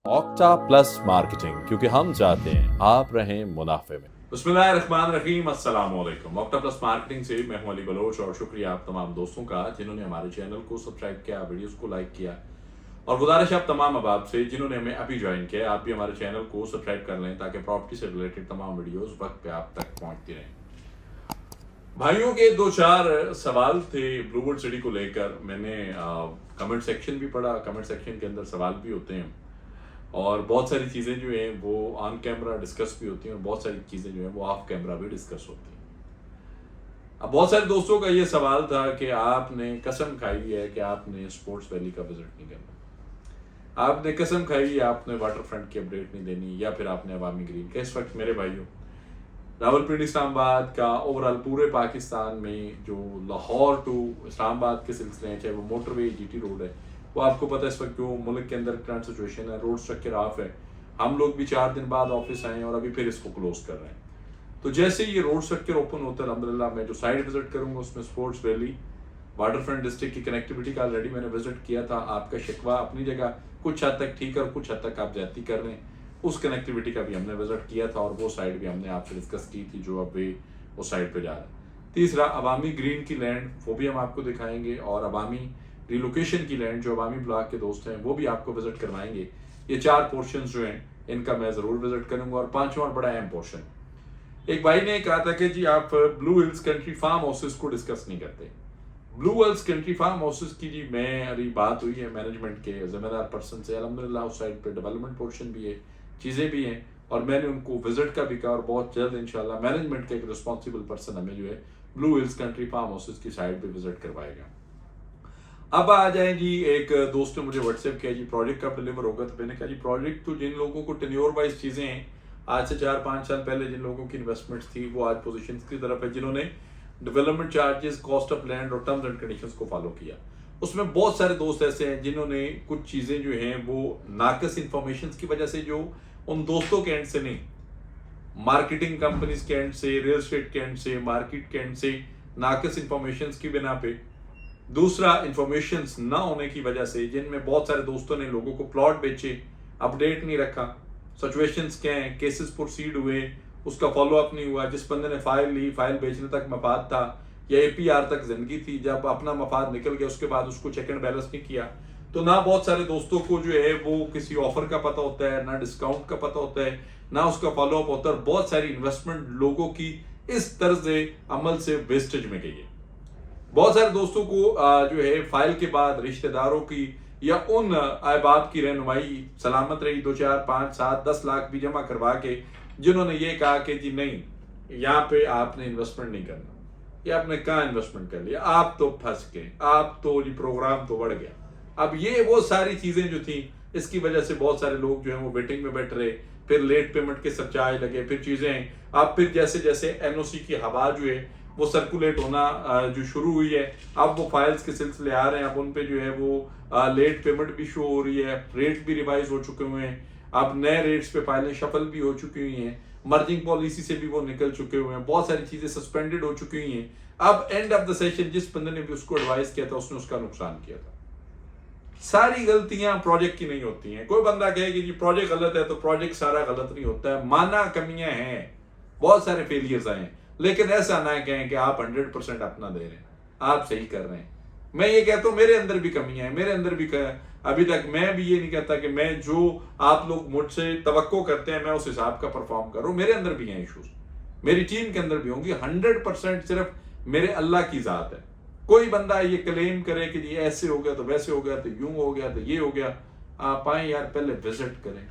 Octa plus marketing, क्योंकि हम चाहते हैं आप रहें मुनाफे में। बिस्मिल्लाहिर्रहमानिर्रहीम, अस्सलाम वालेकुम। ऑक्टा प्लस मार्केटिंग से मैं हूं अली बलोच और शुक्रिया आप तमाम दोस्तों का जिन्होंने हमारे चैनल को सब्सक्राइब किया, वीडियोस को लाइक किया। और गुजारिश आप तमाम अहबाब से जिन्होंने हमें अभी ज्वाइन किया, आप भी हमारे चैनल को सब्सक्राइब कर लें ताकि प्रॉपर्टी से रिलेटेड तमाम वीडियोस वक्त पे आप तक पहुंचती रहें। भाइयों के दो चार सवाल थे ब्लूवुड सिटी को लेकर। मैंने कमेंट सेक्शन भी पढ़ा, कमेंट सेक्शन के अंदर सवाल भी होते हैं और बहुत सारी चीज़ें जो हैं वो ऑन कैमरा डिस्कस भी होती हैं और बहुत सारी चीज़ें जो हैं वो ऑफ कैमरा भी डिस्कस होती हैं। अब बहुत सारे दोस्तों का ये सवाल था कि आपने कसम खाई है कि आपने स्पोर्ट्स वैली का विजिट नहीं करना, आपने कसम खाई है आपने वाटर फ्रंट की अपडेट नहीं देनी, या फिर आपने अवामी ग्रीन का। इस वक्त मेरे भाइयों, रावलपिंडी इस्लामाबाद का ओवरऑल पूरे पाकिस्तान में जो लाहौर टू इस्लामाबाद के सिलसिले हैं, चाहे वो मोटरवे जीटी रोड है, वो आपको पता है इस वक्त जो मुल्क के अंदर करंट सिचुएशन है, रोड स्ट्रक्चर ऑफ है। हम लोग भी 4 दिन बाद ऑफिस आए और अभी फिर इसको क्लोज कर रहे हैं। तो जैसे ये रोड स्ट्रक्चर ओपन होता है, अल्हम्दुलिल्लाह मैं जो साइड विजिट करूंगा उसमें sports valley, water front district की कनेक्टिविटी का ऑलरेडी मैंने विजिट किया था। आपका शिकवा अपनी जगह कुछ हद तक ठीक है और कुछ हद तक आप ज्यादती कर रहे हैं, उस कनेक्टिविटी का भी हमने विजिट किया था और वो साइड भी हमने आपसे डिस्कस की थी जो अब वे उस साइड पे जा रहा है। तीसरा, अवामी ग्रीन की लैंड, वो भी हम आपको दिखाएंगे और अवामी रिलोकेशन की लैंड जो अवामी ब्लॉक के दोस्त हैं वो भी आपको विजिट करवाएंगे। ये 4 पोर्शन जो हैं इनका मैं जरूर विजिट करूंगा। और 5वां और बड़ा अहम पोर्शन, एक भाई ने कहा था कि जी आप Blue Hills Country Farm Houses को डिस्कस नहीं करते। Blue Hills Country Farm Houses की जी मेरी बात हुई है मैनेजमेंट के जिम्मेदार पर्सन से, अल्हम्दुलिल्लाह उस साइड पे डेवलपमेंट पोर्शन भी है, चीज़ें भी हैं और मैंने उनको विजिट का भी कहा और बहुत जल्द इंशाल्लाह मैनेजमेंट के एक रिस्पॉन्सिबल पर्सन हमें जो है Blue Hills Country Farm Houses की साइड पे विजिट करवाएगा। अब आ जाए जी, एक दोस्त ने मुझे व्हाट्सएप किया जी प्रोजेक्ट कब डिलीवर होगा, तो मैंने कहा जी प्रोजेक्ट तो जिन लोगों को टेन्योर वाइज चीज़ें हैं, आज से 4-5 साल पहले जिन लोगों की इन्वेस्टमेंट्स थी वो आज पोजीशंस की तरफ है, जिन्होंने development charges, cost of land और टर्म्स एंड कंडीशंस को फॉलो किया। उसमें बहुत सारे दोस्त ऐसे हैं जिन्होंने कुछ चीज़ें जो हैं वो नाकस इंफॉर्मेशन की वजह से, जो उन दोस्तों के एंड से नहीं, मार्केटिंग कंपनीज के एंड से, रियल एस्टेट के एंड से, मार्केट के एंड से नाकस इंफॉर्मेशन की बिना पे, दूसरा इंफॉर्मेशन ना होने की वजह से, जिनमें बहुत सारे दोस्तों ने लोगों को प्लॉट बेचे, अपडेट नहीं रखा, सिचुएशंस क्या हैं, केसेस प्रोसीड हुए, उसका फॉलो अप नहीं हुआ, जिस बंदे ने फाइल ली, फाइल बेचने तक मफाद था या एपीआर तक जिंदगी थी, जब अपना मफाद निकल गया उसके बाद उसको चेक एंड बैलेंस नहीं किया, तो ना बहुत सारे दोस्तों को जो है वो किसी ऑफर का पता होता है, ना डिस्काउंट का पता होता है, ना उसका फॉलो अप होता है। बहुत सारी इन्वेस्टमेंट लोगों की इस तर्ज अमल से वेस्टेज में गई है। बहुत सारे दोस्तों को जो है फाइल के बाद रिश्तेदारों की या उन अहबाब की रहनुमाई सलामत रही, 2, 4, 5, 7, 10 लाख भी जमा करवा के, जिन्होंने ये कहा कि जी नहीं यहाँ पे आपने इन्वेस्टमेंट नहीं करना, ये आपने कहाँ इन्वेस्टमेंट कर लिया, आप तो फंस गए, आप तो जी प्रोग्राम तो बढ़ गया। अब ये वो सारी चीजें जो थी, इसकी वजह से बहुत सारे लोग जो है वो वेटिंग में बैठ रहे, फिर लेट पेमेंट के सरचार्ज लगे, फिर चीजें अब फिर जैसे जैसे एनओसी की हवा जो है वो सर्कुलेट होना जो शुरू हुई है, अब वो फाइल्स के सिलसिले आ रहे हैं, अब उन पे जो है वो लेट पेमेंट भी शो हो रही है, रेट भी रिवाइज हो चुके हुए हैं, अब नए रेट्स पे फाइलें शफल भी हो चुकी हुई हैं, मर्जिंग पॉलिसी से भी वो निकल चुके हुए हैं, बहुत सारी चीजें सस्पेंडेड हो चुकी हुई हैं। अब एंड ऑफ द सेशन जिस बंदे ने भी उसको एडवाइस किया था उसने उसका नुकसान किया था। सारी गलतियां प्रोजेक्ट की नहीं होती हैं। कोई बंदा कहे कि जी प्रोजेक्ट गलत है तो प्रोजेक्ट सारा गलत नहीं होता है, माना कमियां हैं, बहुत सारे फेलियर्स आए हैं, लेकिन ऐसा ना कहें कि आप 100% अपना दे रहे हैं, आप सही कर रहे हैं। मैं ये कहता हूं मेरे अंदर भी कमियां हैं, मेरे अंदर भी अभी तक मैं भी ये नहीं कहता कि मैं जो आप लोग मुझसे तवक्को करते हैं मैं उस हिसाब का परफॉर्म कर रहा हूं, मेरे अंदर भी हैं इश्यूज, मेरी टीम के अंदर भी होंगी। 100% सिर्फ मेरे अल्लाह की जात है। कोई बंदा ये क्लेम करे कि जी ऐसे हो गया तो वैसे हो गया तो यूं हो गया तो ये हो गया, आप आए यार पहले विजिट करें,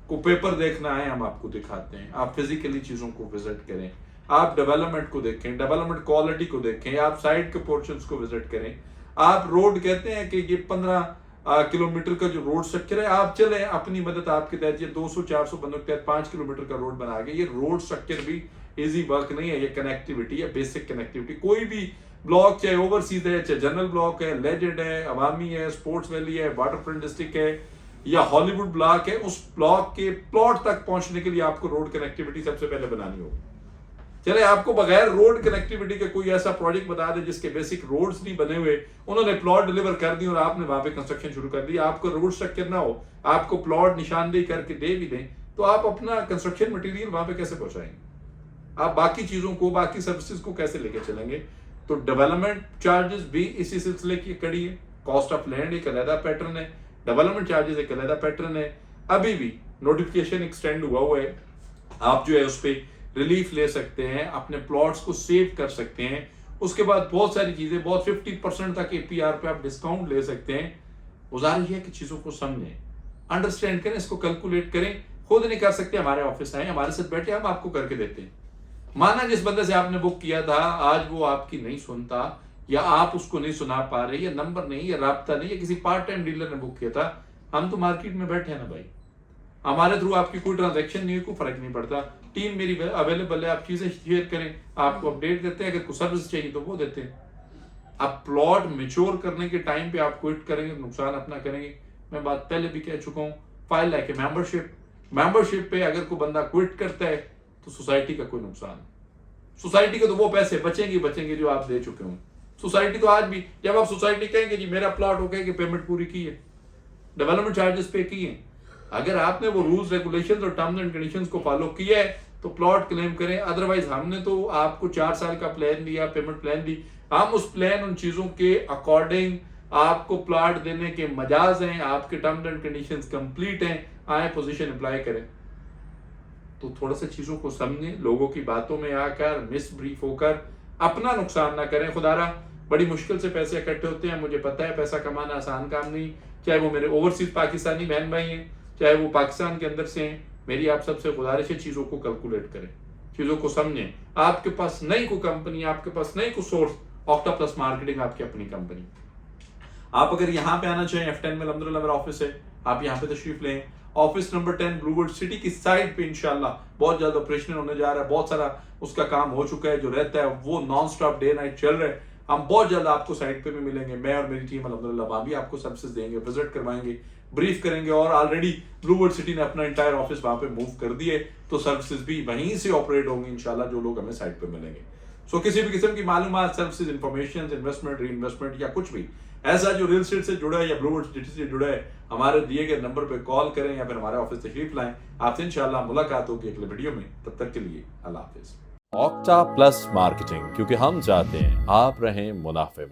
को पेपर देखना है हम आपको दिखाते हैं, आप फिजिकली चीजों को विजिट करें, आप डेवलपमेंट को देखें, डेवलपमेंट क्वालिटी को देखें, आप साइड के पोर्शंस को विजिट करें, आप रोड कहते हैं कि ये 15 किलोमीटर का जो रोड स्ट्रक्चर है, आप चले अपनी मदद आपके तहत, ये 200-400 बंदों के तहत 5 किलोमीटर का रोड बना के, ये रोड स्ट्रक्चर भी इजी वर्क नहीं है, ये कनेक्टिविटी है, बेसिक कनेक्टिविटी। कोई भी ब्लॉक चाहे ओवरसीज है, चाहे जनरल ब्लॉक है, लेजेंड है, अवामी है, स्पोर्ट्स वैली है, वाटर फ्रंट डिस्ट्रिक्ट है या हॉलीवुड ब्लॉक है, उस ब्लॉक के प्लॉट तक पहुंचने के लिए आपको रोड कनेक्टिविटी सबसे पहले बनानी होगी। चले आपको बगैर रोड कनेक्टिविटी के कोई ऐसा प्रोजेक्ट बता दे जिसके बेसिक रोड्स नहीं बने हुए, उन्होंने प्लॉट डिलीवर कर दी और आपने वहां पे कंस्ट्रक्शन शुरू कर दी, आपको रोड स्ट्रक्चर ना हो, आपको प्लॉट निशानदेही करके दे भी दें, तो आप अपना कंस्ट्रक्शन मटेरियल वहां पे कैसे पहुंचाएंगे? आप बाकी चीजों को, बाकी सर्विसेज को कैसे लेके चलेंगे? तो डेवलपमेंट चार्जेस भी इसी सिलसिले की कड़ी है। कॉस्ट ऑफ लैंड एक अलग पैटर्न है, डेवलपमेंट चार्जेस एक अलग पैटर्न है। अभी भी नोटिफिकेशन एक्सटेंड हुआ है, आप जो है उस पर रिलीफ ले सकते हैं, अपने प्लॉट्स को सेव कर सकते हैं। उसके बाद बहुत सारी चीजें, बहुत 50% तक APR पे आप डिस्काउंट ले सकते हैं। गुजारिश है कि चीजों को समझें, अंडरस्टैंड करें, इसको कैलकुलेट करें। खुद नहीं कर सकते, हमारे ऑफिस आए, हमारे साथ बैठे, हम आपको करके देते हैं। माना जिस बंदे से आपने बुक किया था आज वो आपकी नहीं सुनता, या आप उसको नहीं सुना पा रहे, या नंबर नहीं, या राब्ता नहीं, या किसी पार्ट टाइम डीलर ने बुक किया था, हम तो मार्केट में बैठे हैं ना भाई। हमारे थ्रू आपकी कोई ट्रांजैक्शन नहीं है, कोई फर्क नहीं पड़ता। टीम मेरी अवेलेबल है, आप चीजें शेयर करें, आपको अपडेट करते हैं, अगर कोई सर्विस चाहिए तो वो देते हैं। आप प्लॉट मेच्योर करने के टाइम पे आप क्विट करेंगे, नुकसान अपना करेंगे। मैं बात पहले भी कह चुका हूँ, फाइल लाइक मेंबरशिप पे अगर कोई बंदा क्विट करता है तो सोसाइटी का कोई नुकसान, सोसाइटी के तो वो पैसे बचेंगे जो आप दे चुके हो। सोसाइटी तो आज भी, जब आप सोसाइटी कहेंगे जी मेरा प्लॉट हो गया कि पेमेंट पूरी की है, डेवलपमेंट चार्जेस पे किए, अगर आपने वो रूल्स रेगुलेशंस और टर्म्स एंड कंडीशंस को फॉलो किया है तो प्लॉट क्लेम करें। अदरवाइज हमने तो आपको 4 साल का प्लान दिया, पेमेंट प्लान दी, हम उस प्लान, उन चीजों के अकॉर्डिंग आपको प्लॉट देने के मजाज हैं, आपके टर्म्स एंड कंडीशंस कंप्लीट हैं, आए पोजीशन अप्लाई करें। तो थोड़ा सा चीजों को समझें, लोगों की बातों में आकर मिस ब्रीफ होकर अपना नुकसान ना करें। खुदारा बड़ी मुश्किल से पैसे इकट्ठे होते हैं, मुझे पता है पैसा कमाना आसान काम नहीं, चाहे वो मेरे ओवरसीज पाकिस्तानी बहन भाई हैं, चाहे वो पाकिस्तान के अंदर से हैं। मेरी आप सबसे गुजारिश है, चीजों को कैलकुलेट करें, चीजों को समझें। आपके पास नहीं कोई कंपनी, आपके पास नहीं कोई सोर्स, ऑक्टाप्लस मार्केटिंग आपकी अपनी कंपनी। आप अगर यहाँ पे आना चाहें, F10 में अल्हम्दुलिल्लाह मेरा ऑफिस है, आप यहाँ पे तशरीफ लें। ऑफिस नंबर 10 ब्लूवर्ड सिटी की साइड पे इंशाल्लाह बहुत जल्द ऑपरेशन होने जा रहा है, बहुत सारा उसका काम हो चुका है, जो रहता है वो नॉन स्टॉप डे नाइट चल रहा है। हम बहुत जल्द आपको साइड पे भी मिलेंगे, मैं और मेरी टीम अल्हम्दुलिल्लाह वहां भी आपको सर्विसेज देंगे, विजिट करवाएंगे, ब्रीफ करेंगे। और ऑलरेडी ब्लूवर्ड सिटी ने अपना इंटायर ऑफिस वहां पे मूव कर दिए, तो सर्विसेज भी वहीं से ऑपरेट होंगी इंशाल्लाह, जो लोग हमें साइड पे मिलेंगे। सो किसी भी किस्म की मालूमात, सर्विसेज, इंफॉर्मेशन, इन्वेस्टमेंट, री इन्वेस्टमेंट या कुछ भी ऐसा जो रियल एस्टेट से जुड़ा है या ब्लूवर्ड सिटी से जुड़ा है, हमारे दिए गए नंबर पे कॉल करें या फिर हमारे ऑफिस तशरीफ लाएं। आपसे इंशाल्लाह मुलाकात होगी अगले वीडियो में, तब तक के लिए अल्लाह हाफिज। ऑक्टा प्लस मार्केटिंग, क्योंकि हम चाहते हैं आप रहें मुनाफे में।